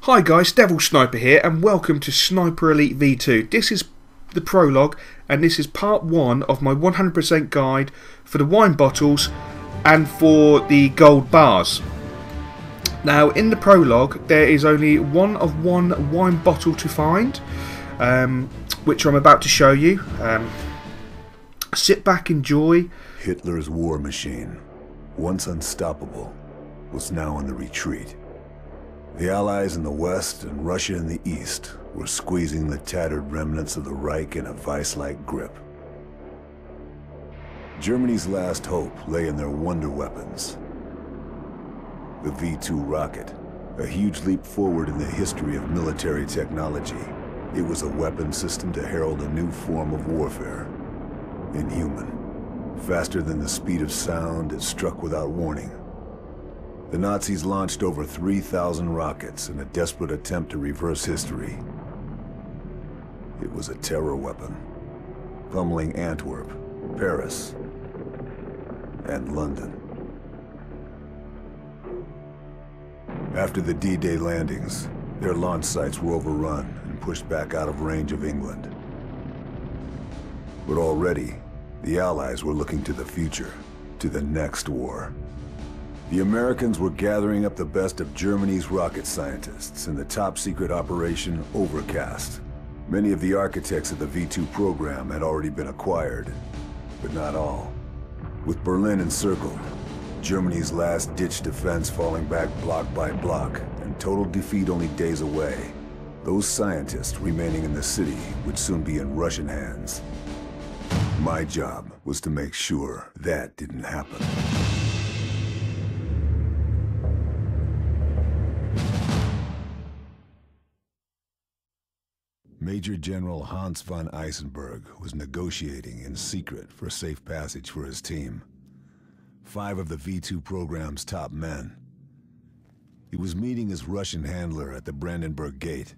Hi guys, Devil Sniper here and welcome to Sniper Elite V2. This is the prologue and this is part 1 of my 100% guide for the wine bottles and for the gold bars. Now in the prologue there is only one wine bottle to find, which I'm about to show you. Sit back, enjoy. Hitler's war machine, once unstoppable, was now on the retreat. The Allies in the west and Russia in the east were squeezing the tattered remnants of the Reich in a vice-like grip. Germany's last hope lay in their wonder weapons. The V2 rocket, a huge leap forward in the history of military technology. It was a weapon system to herald a new form of warfare. Inhuman. Faster than the speed of sound, it struck without warning. The Nazis launched over 3,000 rockets in a desperate attempt to reverse history. It was a terror weapon, pummeling Antwerp, Paris, and London. After the D-Day landings, their launch sites were overrun and pushed back out of range of England. But already, the Allies were looking to the future, to the next war. The Americans were gathering up the best of Germany's rocket scientists in the top-secret operation Overcast. Many of the architects of the V2 program had already been acquired, but not all. With Berlin encircled, Germany's last-ditch defense falling back block by block, and total defeat only days away, those scientists remaining in the city would soon be in Russian hands. My job was to make sure that didn't happen. Major General Hans von Eisenberg was negotiating in secret for safe passage for his team. 5 of the V2 program's top men. He was meeting his Russian handler at the Brandenburg Gate.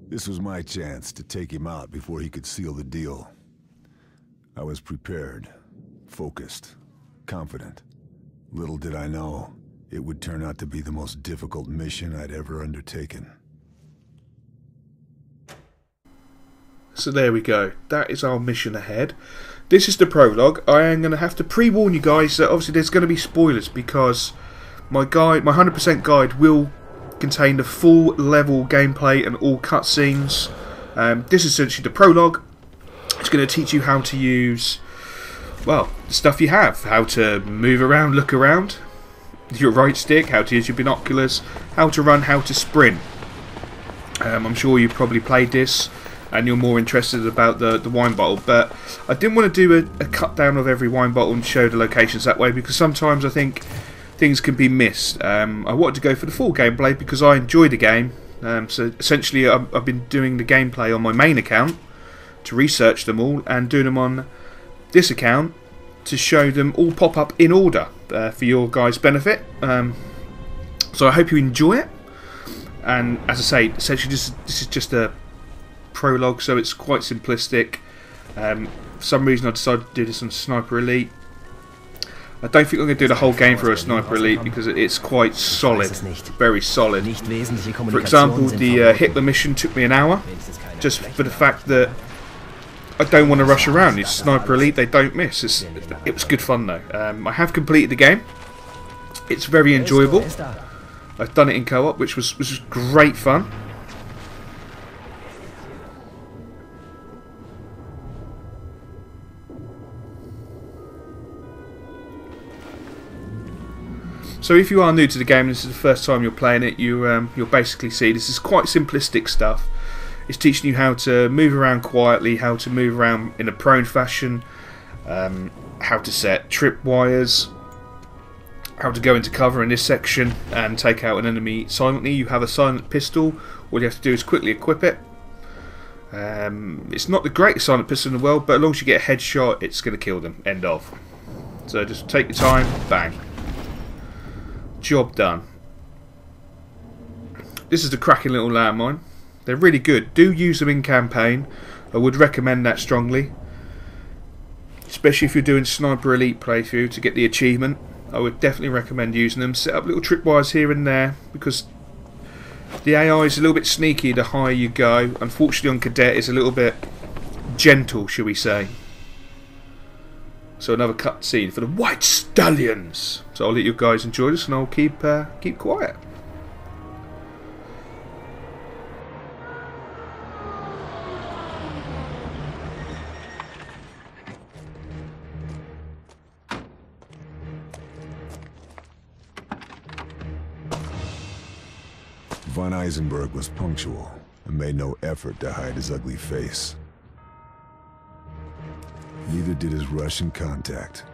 This was my chance to take him out before he could seal the deal. I was prepared, focused, confident. Little did I know, it would turn out to be the most difficult mission I'd ever undertaken. So there we go, that is our mission ahead. This is the prologue. I am going to have to pre-warn you guys that obviously there's going to be spoilers because my 100% guide will contain the full level gameplay and all cutscenes. This is essentially the prologue. It's going to teach you how to use, well, the stuff you have. How to move around, look around, your right stick, how to use your binoculars, how to run, how to sprint. I'm sure you've probably played this and you're more interested about the wine bottle, but I didn't want to do a cut down of every wine bottle and show the locations that way because sometimes I think things can be missed. I wanted to go for the full gameplay because I enjoy the game. So essentially I've been doing the gameplay on my main account to research them all and doing them on this account to show them all pop up in order for your guys' benefit. So I hope you enjoy it, and as I say, essentially this is just a prologue, so it's quite simplistic. For some reason I decided to do this on Sniper Elite. I don't think I'm going to do the whole game for a Sniper Elite because it's quite solid, very solid. For example, the Hitler mission took me an hour, just for the fact that I don't want to rush around. It's Sniper Elite, they don't miss. It was good fun though. I have completed the game. It's very enjoyable. I've done it in co-op, which was great fun. So if you are new to the game and this is the first time you're playing it, you'll basically see this is quite simplistic stuff. It's teaching you how to move around quietly, how to move around in a prone fashion, how to set trip wires, how to go into cover in this section and take out an enemy silently. You have a silent pistol, all you have to do is quickly equip it. It's not the greatest silent pistol in the world, but as long as you get a headshot it's going to kill them, end of. So just take your time, bang. Job done. This is the cracking little landmine. They're really good. Do use them in campaign. I would recommend that strongly. Especially if you're doing Sniper Elite playthrough to get the achievement. I would definitely recommend using them. Set up little tripwires here and there because The AI is a little bit sneaky the higher you go. Unfortunately on Cadet it's a little bit gentle, shall we say. So another cutscene for the White Stallions. So I'll let you guys enjoy this and I'll keep quiet. Von Eisenberg was punctual and made no effort to hide his ugly face. Neither did his Russian contact.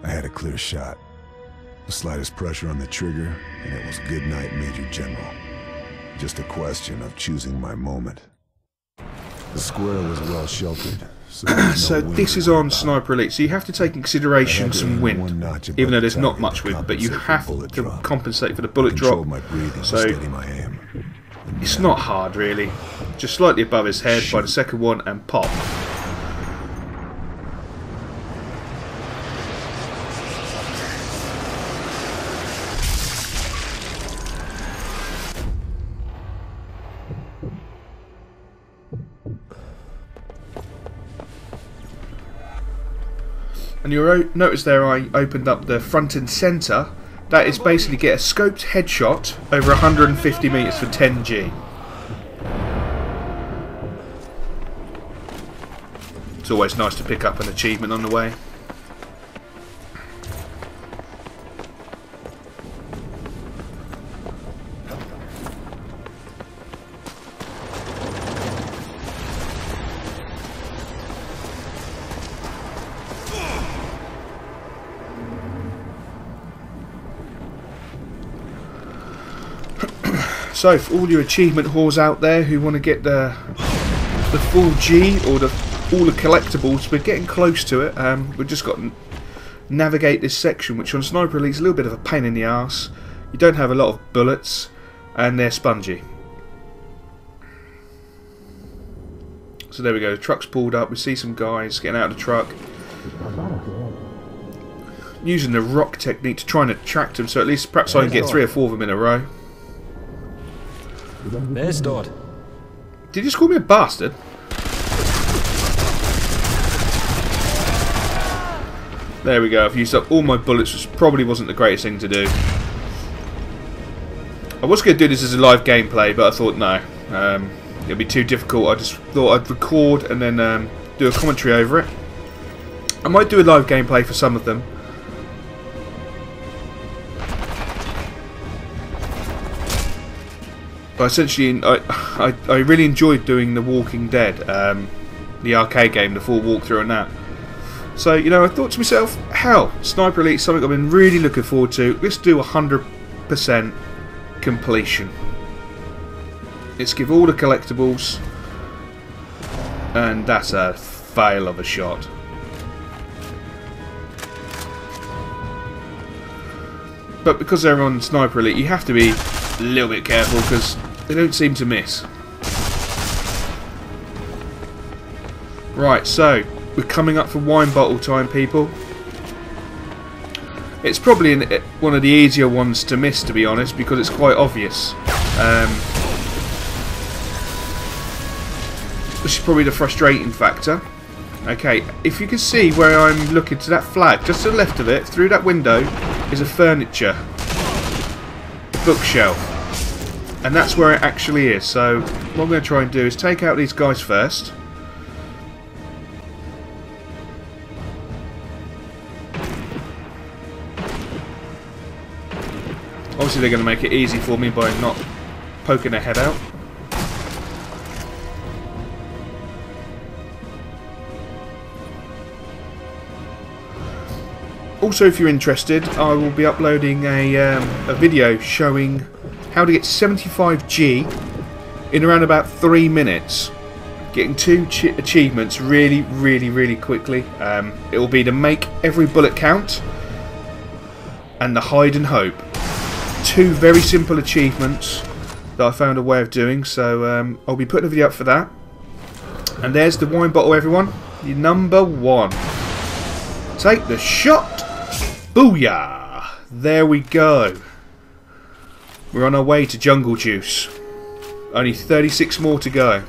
I had a clear shot. The slightest pressure on the trigger, and it was good night, Major General. Just a question of choosing my moment. The square was well sheltered. So this is on Sniper Elite, so you have to take in consideration some wind, even though there's not much wind, but you have to compensate for the bullet drop. So it's not hard really, just slightly above his head by the second one and pop. And you'll notice there I opened up the front and centre. That is basically get a scoped headshot over 150 metres for 10G. It's always nice to pick up an achievement on the way. So for all your achievement whores out there who want to get the full G or all the collectibles, we're getting close to it. We've just got to navigate this section, which on Sniper Elite is a little bit of a pain in the arse. You don't have a lot of bullets and they're spongy. So there we go, the truck's pulled up, we see some guys getting out of the truck. Using the rock technique to try and attract them, so at least perhaps I can get 3 or 4 of them in a row. There's dort. Did you just call me a bastard? There we go, I've used up all my bullets, which probably wasn't the greatest thing to do. I was going to do this as a live gameplay, but I thought no, it'll be too difficult. I just thought I'd record and then do a commentary over it. I might do a live gameplay for some of them. But essentially, I really enjoyed doing The Walking Dead, the arcade game, the full walkthrough on that. So, you know, I thought to myself, hell, Sniper Elite is something I've been really looking forward to. Let's do 100% completion. Let's give all the collectibles, and that's a fail of a shot. But because they're on Sniper Elite, you have to be a little bit careful because they don't seem to miss. Right, so we're coming up for wine bottle time, people. It's probably one of the easier ones to miss, to be honest, because it's quite obvious. This is probably the frustrating factor. Okay, if you can see where I'm looking to that flag, just to the left of it, through that window, is a furniture bookshelf. And that's where it actually is. So what I'm going to try and do is take out these guys first. Obviously they're going to make it easy for me by not poking their head out. Also, if you're interested, I will be uploading a video showing how to get 75G in around about 3 minutes. Getting 2 achievements really quickly. It will be to make every bullet count and the hide and hope. 2 very simple achievements that I found a way of doing, so I'll be putting a video up for that. And there's the wine bottle, everyone. Your number 1. Take the shot. Booyah! There we go. We're on our way to Jungle Juice. Only 36 more to go.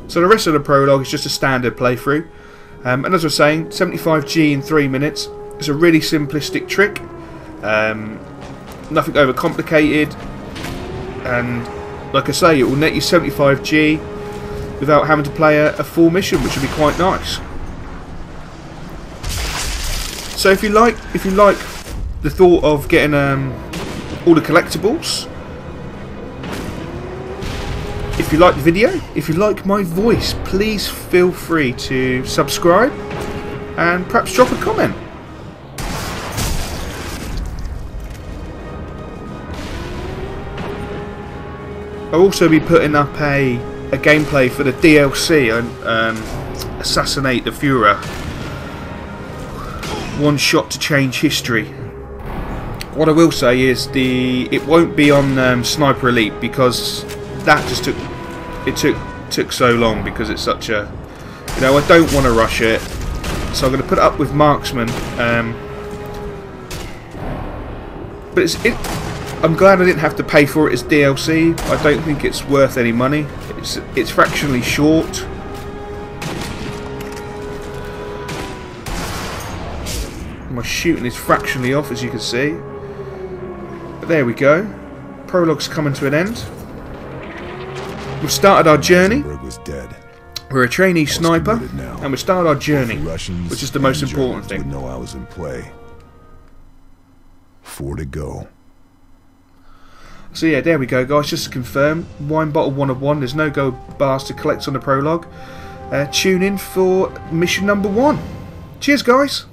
So the rest of the prologue is just a standard playthrough. And as I was saying, 75G in 3 minutes. It's a really simplistic trick. Nothing overcomplicated. And like I say, it will net you 75G without having to play a full mission, which would be quite nice. So if you like the thought of getting all the collectibles, if you like the video, if you like my voice, please feel free to subscribe and perhaps drop a comment. I'll also be putting up a gameplay for the DLC on Assassinate the Führer. One shot to change history. What I will say is it won't be on Sniper Elite, because that just took so long, because it's such a, you know, I don't want to rush it, so I'm going to put it up with Marksman. But I'm glad I didn't have to pay for it as DLC. I don't think it's worth any money. It's fractionally short. My shooting is fractionally off, as you can see. But there we go. Prologue's coming to an end. We've started our journey. We're a trainee sniper, and we started our journey, which is the most important thing. Know I was in play. 4 to go. So yeah, there we go, guys. Just to confirm, wine bottle 1 of 1. There's no gold bars to collect on the prologue. Tune in for mission number 1. Cheers, guys.